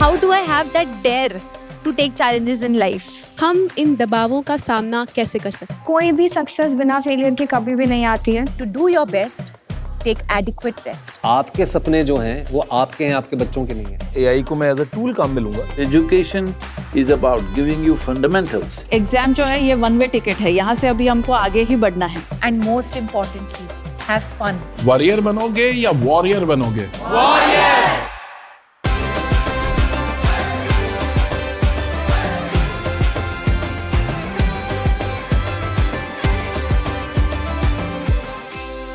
how do I have that dare to take challenges in life? हम इन दबावों का सामना कैसे कर सकते हैं? कोई भी सक्सेस बिना फेलियर के कभी भी नहीं आती है. To do your best, take adequate rest. आपके सपने जो हैं वो आपके हैं, आपके बच्चों के नहीं हैं. AI को मैं एज अ टूल काम में लूंगा. Education is about giving you fundamentals. Exam जो है ये वन वे टिकट है, यहाँ से अभी हमको आगे ही बढ़ना है. And most importantly, have fun. Warrior बनोगे या वॉरियर बनोगे? वॉरियर!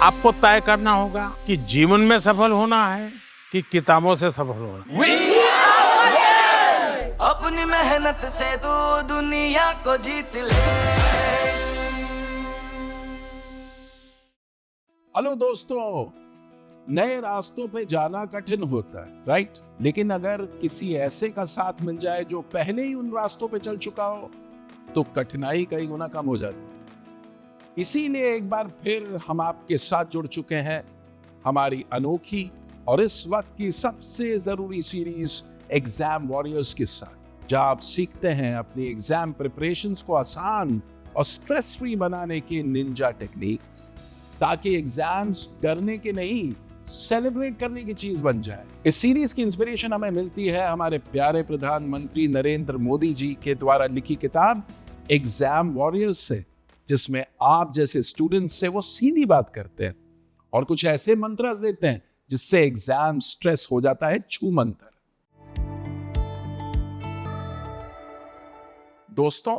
आपको तय करना होगा कि जीवन में सफल होना है कि किताबों से सफल होना है. अपनी मेहनत से तू दुनिया को जीत ले. हेलो दोस्तों, नए रास्तों पे जाना कठिन होता है, राइट? लेकिन अगर किसी ऐसे का साथ मिल जाए जो पहले ही उन रास्तों पे चल चुका हो तो कठिनाई कई गुना कम हो जाती है. इसीलिए एक बार फिर हम आपके साथ जुड़ चुके हैं हमारी अनोखी और इस वक्त की सबसे जरूरी सीरीज एग्जाम वॉरियर्स के साथ, जहां आप सीखते हैं अपनी एग्जाम प्रिपरेशंस को आसान और स्ट्रेस फ्री बनाने के निंजा टेक्निक्स, ताकि एग्जाम्स डरने के नहीं सेलिब्रेट करने की चीज बन जाए. इस सीरीज की इंस्पिरेशन हमें मिलती है हमारे प्यारे प्रधानमंत्री नरेंद्र मोदी जी के द्वारा लिखी किताब एग्जाम वॉरियर्स से, जिसमें आप जैसे स्टूडेंट्स से वो सीधी बात करते हैं और कुछ ऐसे मंत्र देते हैं जिससे एग्जाम स्ट्रेस हो जाता है छू मंत्र. दोस्तों,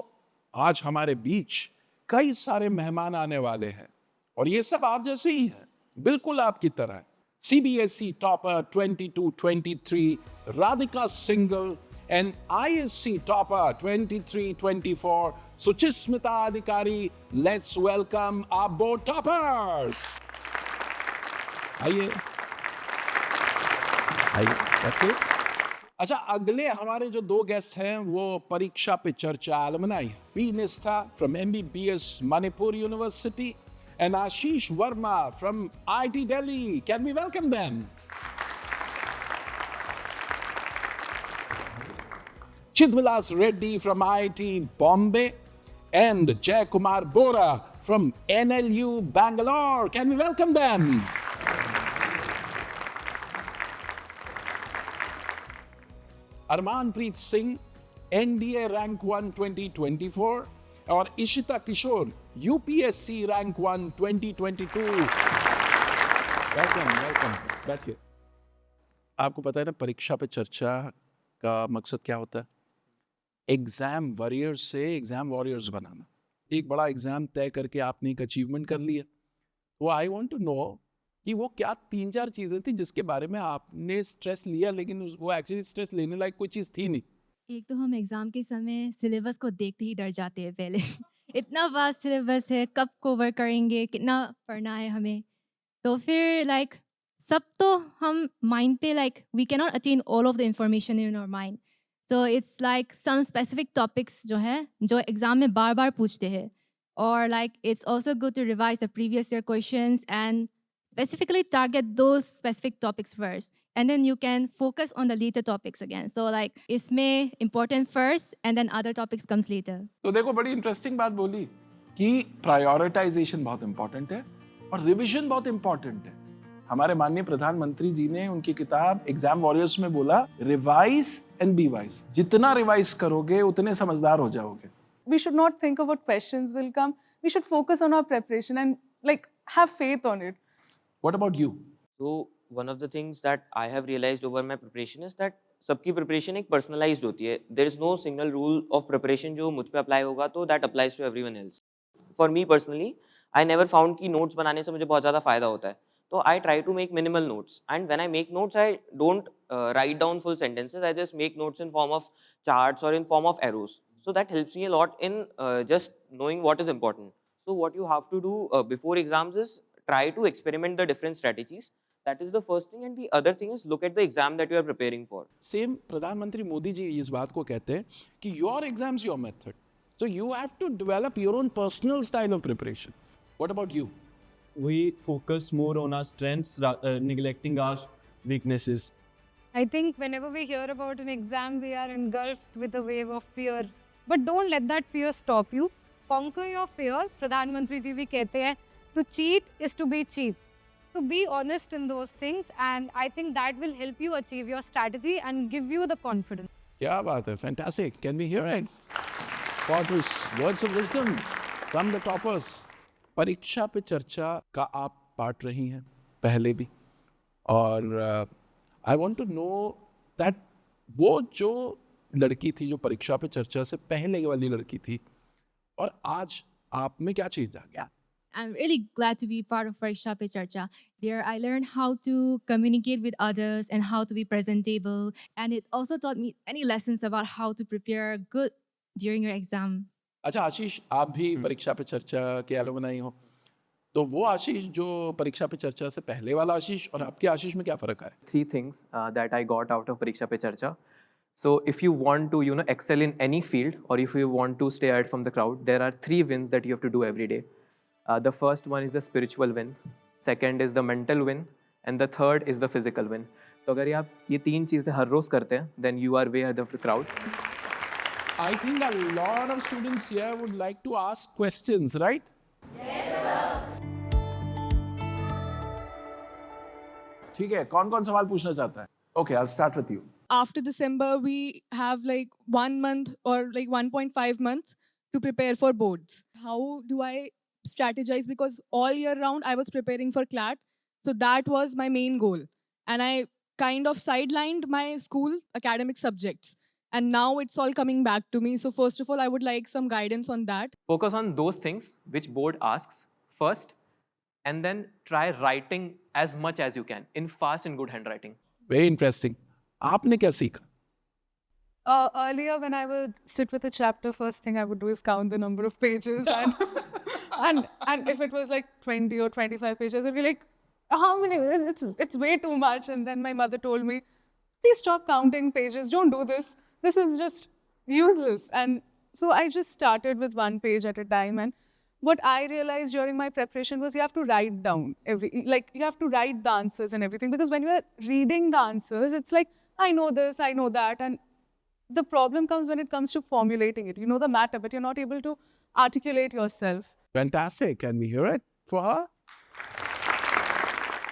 आज हमारे बीच कई सारे मेहमान आने वाले हैं और ये सब आप जैसे ही हैं, बिल्कुल आपकी तरह. CBSE topper 22-23 Radhika single and ISC topper 23-24 Suchismita अधिकारी. Let's welcome our board toppers. आइए. अच्छा, अगले हमारे जो दो गेस्ट हैं वो परीक्षा पे चर्चा अलमनाई है. P. Nistha from MBBS Manipur University and Ashish Verma from IIT Delhi. Can we welcome them? Chidvilas Reddy from IIT Bombay and Jay Kumar Bora from NLU Bangalore. Can we welcome them? Armanpreet Singh, NDA Rank 1 2024 और इशिता किशोर UPSC Rank 1 2022. Welcome. बैठिए. आपको पता है ना, परीक्षा पे चर्चा का मकसद क्या होता है? एग्जाम वॉरियर्स से एग्जाम वॉरियर्स बनाना. एक बड़ा एग्जाम तय करके आपने एक अचीवमेंट कर लिया, तो आई वांट टू नो कि वो क्या 3-4 चीजें थी जिसके बारे में आपने स्ट्रेस लिया, लेकिन वो एक्चुअली स्ट्रेस लेने लायक कोई चीज थी नहीं. एक तो हम एग्ज़ाम के समय सिलेबस को देखते ही डर जाते हैं पहले. इतना वास्ट सिलेबस है, कब कवर करेंगे, कितना पढ़ना है हमें. तो फिर सब तो हम माइंड पे we can not attend all of the information in our mind. So it's some specific topics जो है जो एग्ज़ाम में बार बार पूछते हैं, और it's also good to revise the previous year questions and specifically target those specific topics first, and then you can focus on the later topics again. So इसमें important first and then other topics comes later. तो देखो, बड़ी interesting बात बोली कि prioritisation बहुत important है और रिवीजन बहुत इंपॉर्टेंट है. हमारे माननीय प्रधानमंत्री जी ने उनकी किताब एग्जाम वॉरियर्स में बोला, रिवाइज एंड बी वाइज. जितना रिवाइज करोगे उतने समझदार हो जाओगे. We should not think of what questions will come. We should focus on our preparation and have faith on it. What about you? So one of the things that I have realized over my preparation is that सबकी preparation एक personalized होती है. There is no single rule of preparation जो मुझ पे apply होगा तो that applies to everyone else. For me personally, I never found कि notes बनाने से मुझे बहुत ज़्यादा फायदा होता है. तो I try to make minimal notes, and when I make notes, I don't write down full sentences. I just make notes in form of charts or in form of arrows. So that helps me a lot in just knowing what is important. So what you have to do before exams is try to experiment the different strategies. That is the first thing, and the other thing is look at the exam that you are preparing for. Same प्रधानमंत्री मोदी जी इस बात को कहते हैं कि your exams your method. So you have to develop your own personal style of preparation. What about you? We focus more on our strengths, neglecting our weaknesses. I think whenever we hear about an exam, we are engulfed with a wave of fear. But don't let that fear stop you. Conquer your fears. प्रधानमंत्री जी भी कहते हैं, to cheat is to be cheap. So be honest in those things, and I think that will help you achieve your strategy and give you the confidence. क्या बात है, fantastic. Can we hear it? For this words of wisdom from the toppers. परीक्षा पे चर्चा का आप part रही हैं पहले भी, और I want to know that वो जो लड़की थी जो परीक्षा पे चर्चा से पहले वाली लड़की थी, और आज आप में क्या चीज आ गया? I'm really glad to be part of Pariksha Pe Charcha. There I learned how to communicate with others and how to be presentable. And it also taught me many lessons about how to prepare good during your exam. अच्छा आशीष, आप भी परीक्षा पे चर्चा के alumni हो, तो वो आशीष जो परीक्षा पे चर्चा से पहले वाला आशीष और आपके आशीष में क्या फ़र्क है? 3 things that I got out of Pariksha Pe Charcha. So if you want to, excel in any field, or if you want to stay out from the crowd, there are 3 wins that you have to do every day. The first one is the spiritual win, second is the mental win, and the third is the physical win. तो अगर आप ये 3 चीज़ें हर रोज़ करते हैं, then you are way ahead of the crowd. I think a lot of students here would like to ask questions, right? Yes, sir. ठीक है, कौन-कौन सवाल पूछना चाहता है? Okay, I'll start with you. After December, we have like 1 month or like 1.5 months to prepare for boards. How do I strategize? Because all year round, I was preparing for CLAT. So that was my main goal. And I kind of sidelined my school academic subjects. And now it's all coming back to me. So first of all, I would like some guidance on that. Focus on those things which board asks first, and then try writing as much as you can in fast and good handwriting. Very interesting. आपने क्या सीखा? Earlier, when I would sit with a chapter, first thing I would do is count the number of pages. And if it was like 20 or 25 pages, I'd be like, how many? It's way too much. And then my mother told me, please stop counting pages. Don't do this. This is just useless. And so I just started with 1 page at a time. And what I realized during my preparation was you have to write down you have to write the answers and everything. Because when you are reading the answers, it's like, I know this, I know that. And the problem comes when it comes to formulating it. You know the matter, but you're not able to articulate yourself. Fantastic. Can we hear it for her?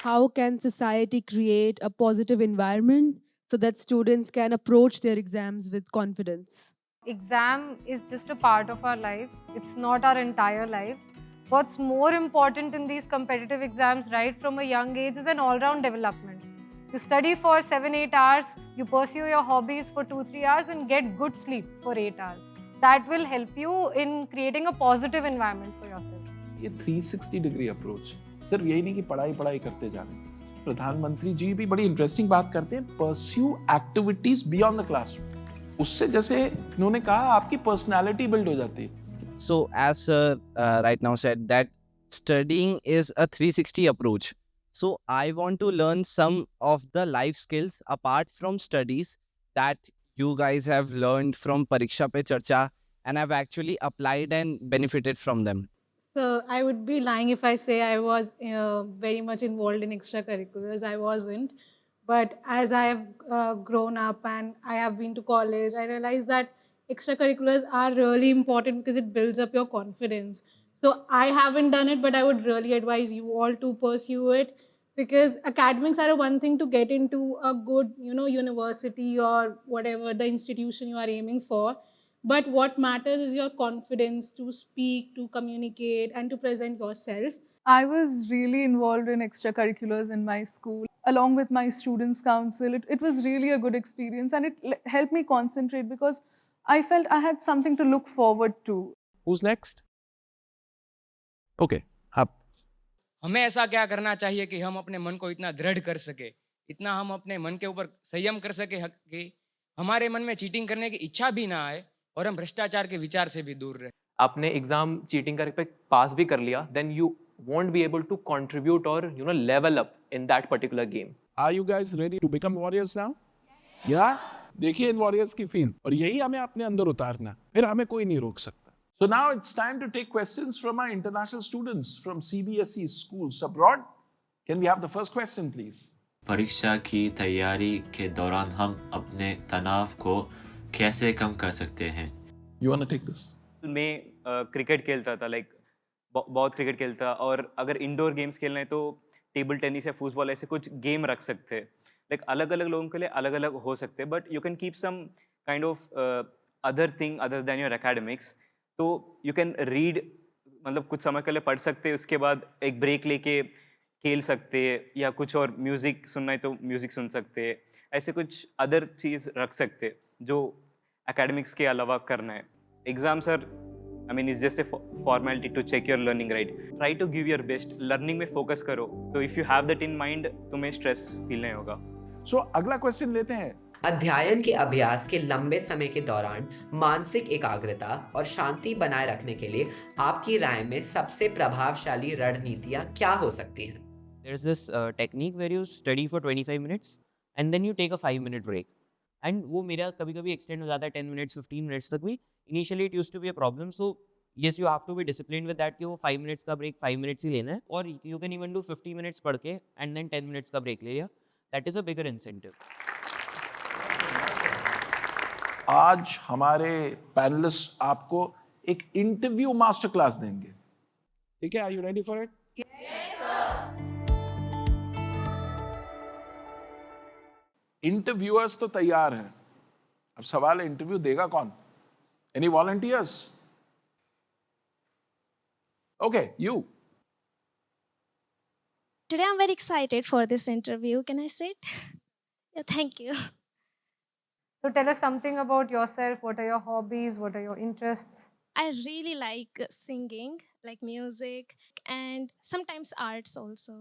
How can society create a positive environment so that students can approach their exams with confidence? Exam is just a part of our lives. It's not our entire lives. What's more important in these competitive exams right from a young age is an all-round development. You study for 7-8 hours, you pursue your hobbies for 2-3 hours and get good sleep for 8 hours. That will help you in creating a positive environment for yourself. ये 360 degree approach, सिर्फ यही नहीं कि पढ़ाई करते जाने. प्रधानमंत्री जी भी बड़ी इंटरेस्टिंग बात करते हैं, pursue activities beyond the classroom. उससे जैसे उन्होंने कहा आपकी पर्सनालिटी बिल्ड हो जाती है. So as sir right now said that studying is a 360 approach. So I want to learn some of the life skills apart from studies that you guys have learned from Pariksha Pe Charcha and have actually applied and benefited from them. So I would be lying if I say I was very much involved in extracurriculars. I wasn't. But as I have grown up and I have been to college, I realized that extracurriculars are really important because it builds up your confidence. So I haven't done it, but I would really advise you all to pursue it, because academics are one thing to get into a good, university or whatever the institution you are aiming for. But what matters is your confidence to speak, to communicate, and to present yourself. I was really involved in extracurriculars in my school, along with my students' council. It was really a good experience, and it helped me concentrate because I felt I had something to look forward to. Who's next? Okay, आप. हमें ऐसा क्या करना चाहिए कि हम अपने मन को इतना दृढ़ कर सके, इतना हम अपने मन के ऊपर संयम कर सके कि हमारे मन में चीटिंग करने की इच्छा भी ना आए और हम भ्रष्टाचार के विचार से भी दूर रहे. आपने एग्जाम चीटिंग करके पास भी कर लिया, then you won't be able to contribute or level up in that particular game. Are you guys ready to become warriors now? Yeah. देखिए इन वॉरियर्स की फील, और यही हमें अपने अंदर उतारना, फिर हमें कोई नहीं रोक सकता. So now it's time to take questions from our international students from CBSE schools abroad. Can we have the first question, please? परीक्षा की तैयारी के दौरान हम अपने तनाव को कैसे कम कर सकते हैं? You wanna take this? मैं क्रिकेट खेलता था, लाइक बहुत क्रिकेट खेलता, और अगर इंडोर गेम्स खेलना है तो टेबल टेनिस या फुटबॉल ऐसे कुछ गेम रख सकते हैं. लाइक अलग अलग लोगों के लिए अलग अलग हो सकते हैं, but you can keep some kind of other thing other than your academics. तो यू कैन रीड, मतलब कुछ समय के लिए पढ़ सकते हैं, उसके बाद एक ब्रेक लेके खेल सकते हैं, या कुछ और म्यूज़िक सुनना है तो म्यूज़िक सुन सकते हैं. ऐसे कुछ अदर चीज़ रख सकते हैं जो एकेडमिक्स के अलावा करना है. Exams are, I mean, is just a formality to check your learning, right. Try to give your best, learning में फोकस करो. तो if you have that in mind, तुम्हें स्ट्रेस फील नहीं होगा. सो अगला क्वेश्चन लेते हैं. अध्ययन के अभ्यास के लंबे समय के दौरान मानसिक एकाग्रता और शांति बनाए रखने के लिए आपकी राय में सबसे प्रभावशाली रणनीतियाँ क्या हो सकती हैं? There's this technique where you study for 25 minutes and then you take a 5-minute break. And वो मेरा कभी कभी extend हो जाता है 10 minutes, 15 minutes तक भी. Initially it used to be a problem. So yes, you have to be disciplined with that कि वो 5 minutes का break 5 minutes ही लेना है. और you can even do 50 minutes पढ़ के and then 10 minutes का break ले लिया. That is a bigger incentive. आज हमारे पैनलिस्ट आपको एक इंटरव्यू मास्टर क्लास देंगे. ठीक है, are you ready for it? Interviewers तो तैयार हैं. अब सवाल है, इंटरव्यू देगा कौन? Any volunteers? Okay, you. Today I'm very excited for this interview. Can I sit? Yeah, thank you. So tell us something about yourself. What are your hobbies? What are your interests? I really like singing, like music, and sometimes arts also.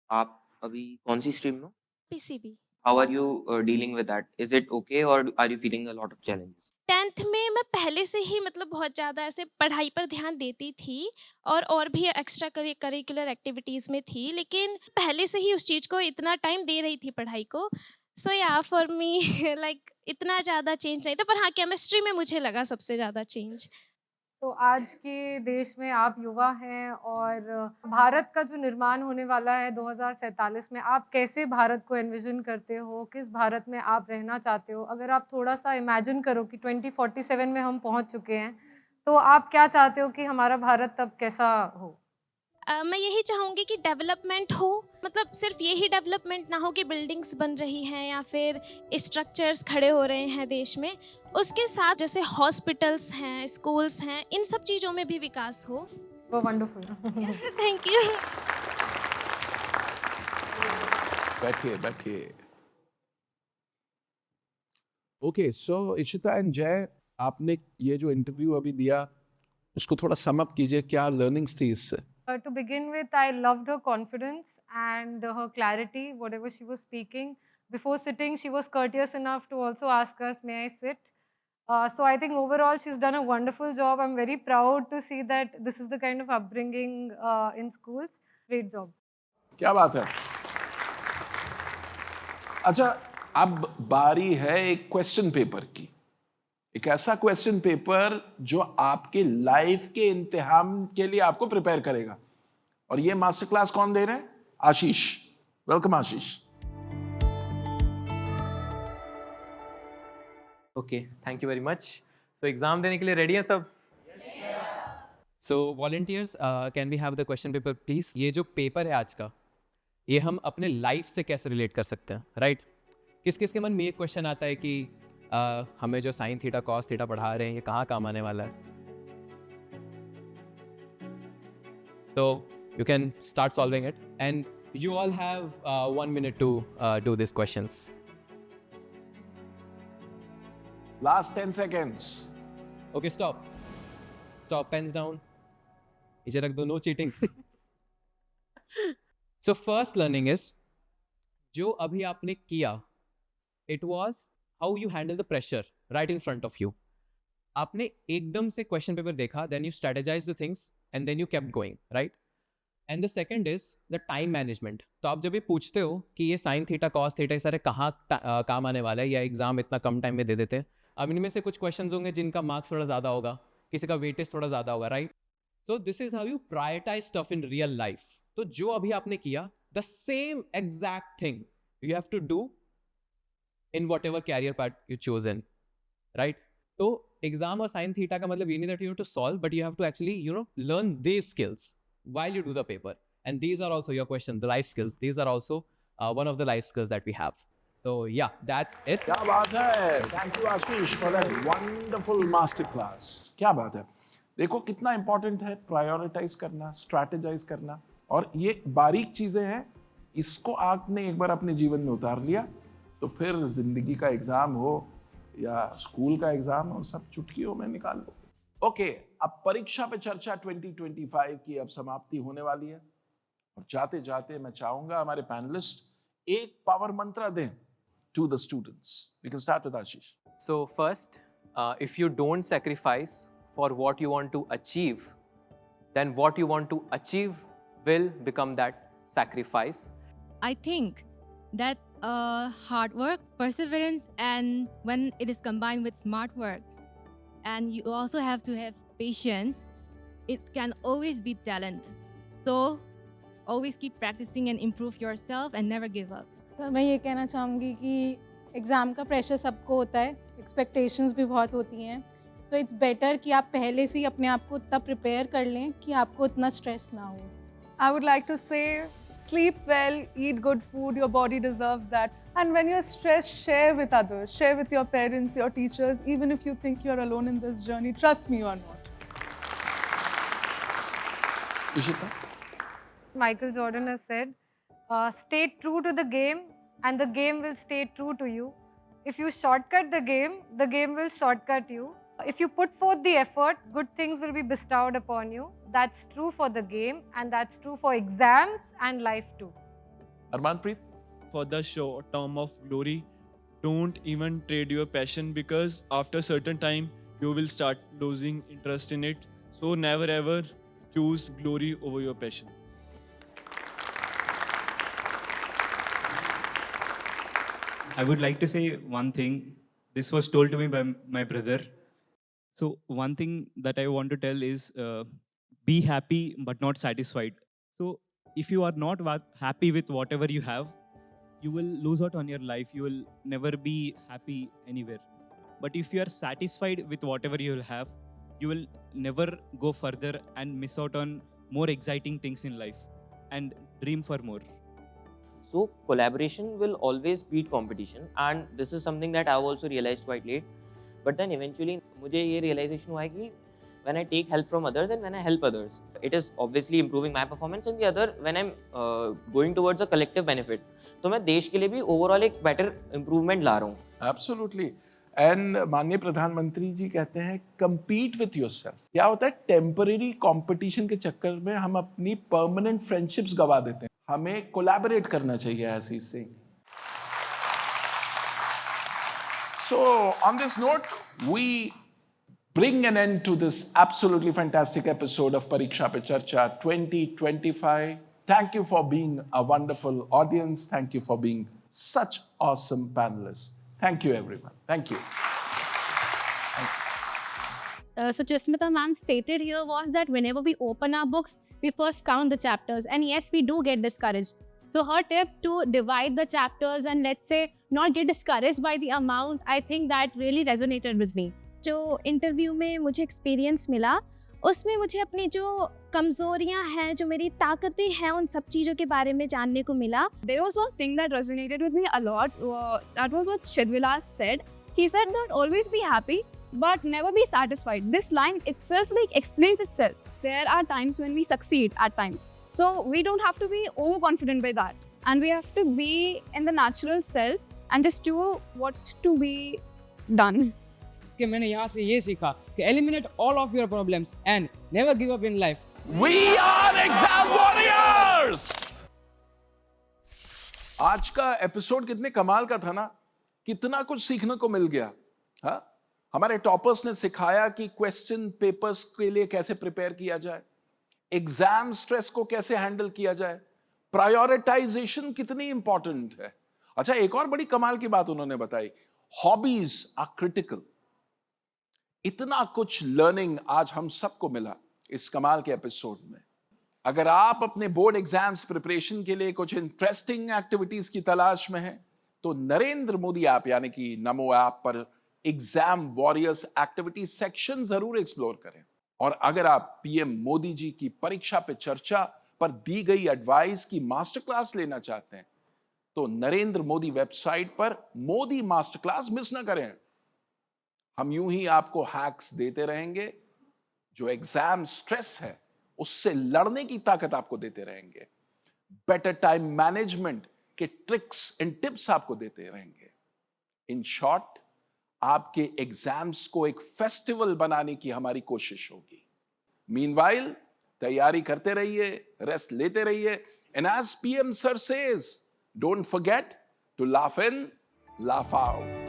आप अभी कौन सी stream में हो? PCB. How are you dealing with that? Is it okay or are you feeling a lot of challenges? 10th में मैं पहले से ही मतलब बहुत ज़्यादा ऐसे पढ़ाई पर ध्यान देती थी और भी एक्स्ट्रा करिकुलर एक्टिविटीज़ में थी, लेकिन पहले से ही उस चीज़ को इतना टाइम दे रही थी पढ़ाई को. सो या फॉर मी लाइक इतना ज़्यादा चेंज नहीं था, पर हाँ केमिस्ट्री में मुझे लगा सबसे ज़्यादा चेंज. तो आज के देश में आप युवा हैं और भारत का जो निर्माण होने वाला है 2047 में, आप कैसे भारत को एनविजन करते हो? किस भारत में आप रहना चाहते हो? अगर आप थोड़ा सा इमेजिन करो कि 2047 में हम पहुंच चुके हैं, तो आप क्या चाहते हो कि हमारा भारत तब कैसा हो? मैं यही चाहूँगी कि डेवलपमेंट हो, मतलब सिर्फ यही डेवलपमेंट ना हो कि बिल्डिंग्स बन रही हैं या फिर स्ट्रक्चर्स खड़े हो रहे हैं देश में, उसके साथ जैसे हॉस्पिटल्स हैं, स्कूल्स हैं, इन सब चीज़ों में भी विकास हो. वो वंडरफुल. Thank you. बैठिए बैठिए. ओके, सो इशिता एंड जय, आपने ये जो इंटरव्यू अभी दिया उसको थोड़ा सम अप कीजिए. क्या लर्निंग्स थी इससे? To begin with, I loved her confidence and her clarity, whatever she was speaking. Before sitting, she was courteous enough to also ask us, may I sit? So I think overall, she's done a wonderful job. I'm very proud to see that this is the kind of upbringing in schools. Great job. क्या बात है. अच्छा, अब बारी है एक question paper की. एक ऐसा क्वेश्चन पेपर जो आपके लाइफ के इम्तिहान के लिए आपको प्रिपेयर करेगा. और ये मास्टर क्लास कौन दे रहे हैं? Ashish. Welcome Ashish. Okay, thank you very much. So exam देने के लिए रेडी हैं सब? So volunteers, can we have the question paper please? ये जो पेपर है आज का, ये हम अपने लाइफ से कैसे रिलेट कर सकते हैं, राइट? किस किस के मन में ये क्वेश्चन आता है कि हमें जो साइन थीटा कॉस थीटा पढ़ा रहे हैं ये कहाँ काम आने वाला है? So you can start solving it, and you all have 1 minute to do these questions. Last 10 seconds. Okay, stop. Stop. Pens down. इसे रख दो. No cheating. So first learning is, जो अभी आपने किया, it was how you handle the pressure right in front of you. आपने एकदम से क्वेश्चन पेपर देखा, then you strategize the things and then you kept going, right? And the second is the time management. तो आप जब ये पूछते हो कि ये साइन थीटा कॉस थीटा सारे कहाँ काम आने वाला है, या एग्जाम इतना कम टाइम में दे देते हैं, अब इनमें से कुछ क्वेश्चंस होंगे जिनका मार्क्स थोड़ा ज़्यादा होगा, किसी का वेटेज थोड़ा ज़्यादा होगा, right? So this is how you prioritise stuff in real life. तो जो अभी आपने किया, the same exact thing you have to do in whatever career path you chosen, right? So exam or sin theta का मतलब ये नहीं that you have to solve, but you have to actually, you know, learn these skills while you do the paper. And these are also your question, the life skills. These are also one of the life skills that we have. So yeah, that's it. क्या बात है, thank you Ashish for that wonderful master class. क्या बात है, देखो कितना important है prioritise करना, स्ट्रैटेजाइज करना, और ये बारीक चीजें हैं, इसको आपने एक बार अपने जीवन में उतार लिया तो फिर जिंदगी का एग्जाम हो या स्कूल का एग्जाम हो, सब चुटकियों में निकाल लो। ओके, अब परीक्षा पे चर्चा 2025 की अब समाप्ति होने वाली है, और जाते जाते मैं चाहूंगा हमारे पैनलिस्ट एक पावर मंत्र दें to the students. We can start with Ashish. So first, if you don't sacrifice for what you want to achieve, then what you want to achieve will become that sacrifice. I think that hard work, perseverance, and when it is combined with smart work, and you also have to have patience, it can always beat talent. So always keep practicing and improve yourself and never give up. Sir मैं ये कहना चाहूँगी कि exam का pressure सबको होता है, expectations भी बहुत होती हैं, सो इट्स बेटर कि आप पहले से ही अपने आप को इतना प्रिपेयर कर लें कि आपको इतना स्ट्रेस ना हो। I would like to say, sleep well, eat good food, your body deserves that. And when you're stressed, share with others, share with your parents, your teachers, even if you think you're alone in this journey, trust me, you're not. Ishita? Michael Jordan has said, stay true to the game and the game will stay true to you. If you shortcut the game will shortcut you. If you put forth the effort, good things will be bestowed upon you. That's true for the game and that's true for exams and life too. Armanpreet? For the short term of glory, don't even trade your passion, because after certain time you will start losing interest in it. So never ever choose glory over your passion. I would like to say one thing. This was told to me by my brother. So one thing that I want to tell is be happy but not satisfied. So if you are not happy with whatever you have, you will lose out on your life. You will never be happy anywhere. But if you are satisfied with whatever you will have, you will never go further and miss out on more exciting things in life and dream for more. So collaboration will always beat competition, and this is something that I've also realized quite late. But then eventually मुझे ये realization हुआ है कि when I take help from others and when I help others, it is obviously improving my performance, and the other when I'm going towards a collective benefit. तो मैं देश के लिए भी overall एक better improvement ला रहा हूँ. Absolutely. एंड माननीय प्रधानमंत्री जी कहते हैं compete with yourself. क्या होता है, टेम्पररी कंपटीशन के चक्कर में हम अपनी परमानेंट फ्रेंडशिप्स गवा देते हैं. हमें कोलैबोरेट करना चाहिए ऐसी से. So on this note, we bring an end to this absolutely fantastic episode of Pariksha Pe Charcha 2025. Thank you for being a wonderful audience. Thank you for being such awesome panelists. Thank you, everyone. Thank you. So Jasmita ma'am stated here was that whenever we open our books, we first count the chapters, and yes, we do get discouraged. So her tip to divide the chapters and let's say not get discouraged by the amount, I think that really resonated with me. जो interview में मुझे experience मिला, उसमें मुझे अपनी जो कमज़ोरियाँ हैं, जो मेरी ताकतें हैं, उन सब चीज़ों के बारे में जानने को मिला. There was one thing that resonated with me a lot. That was what Shidvilas said. He said that always be happy, but never be satisfied. This line itself explains itself. There are times when we succeed at times. So we don't have to be overconfident by that. And we have to be in the natural self and just do what to be done. कि मैंने यहाँ से ये सीखा कि eliminate all of your problems and never give up in life. We are exam warriors! आज का episode कितने कमाल का था ना, कितना कुछ सीखने को मिल गया. हाँ, हमारे टॉपर्स ने सिखाया कि क्वेश्चन पेपर्स के लिए कैसे प्रिपेयर किया जाए, एग्जाम स्ट्रेस को कैसे हैंडल किया जाए, प्रायोरिटाइजेशन कितनी इंपॉर्टेंट है. अच्छा, एक और बड़ी कमाल की बात उन्होंने बताई, हॉबीज आर क्रिटिकल. इतना कुछ लर्निंग आज हम सबको मिला इस कमाल के एपिसोड में. अगर आप अपने बोर्ड एग्जाम्स प्रिपरेशन के लिए कुछ इंटरेस्टिंग एक्टिविटीज की तलाश में हैं, तो नरेंद्र मोदी ऐप यानी कि नमो ऐप पर एग्जाम वॉरियर्स एक्टिविटी सेक्शन जरूर एक्सप्लोर करें। और अगर आप पीएम मोदी जी की परीक्षा पे चर्चा पर दी गई एडवाइस की मास्टर क्लास लेना चाहते हैं, तो नरेंद्र मोदी वेबसाइट पर मोदी मास्टर क्लास मिस ना करें। हम यूं ही आपको हैक्स देते रहेंगे जो एग्जाम स्ट्रेस है उससे लड़ने की ताकत आपको देते रहेंगे। बेटर टाइम मैनेजमेंट के ट्रिक्स एंड टिप्स आपको देते रहेंगे। इन शॉर्ट, आपके एग्जाम्स को एक फेस्टिवल बनाने की हमारी कोशिश होगी। मीनवाइल, तैयारी करते रहिए, रेस्ट लेते रहिए, and as PM sir says, don't forget to laugh in, laugh out.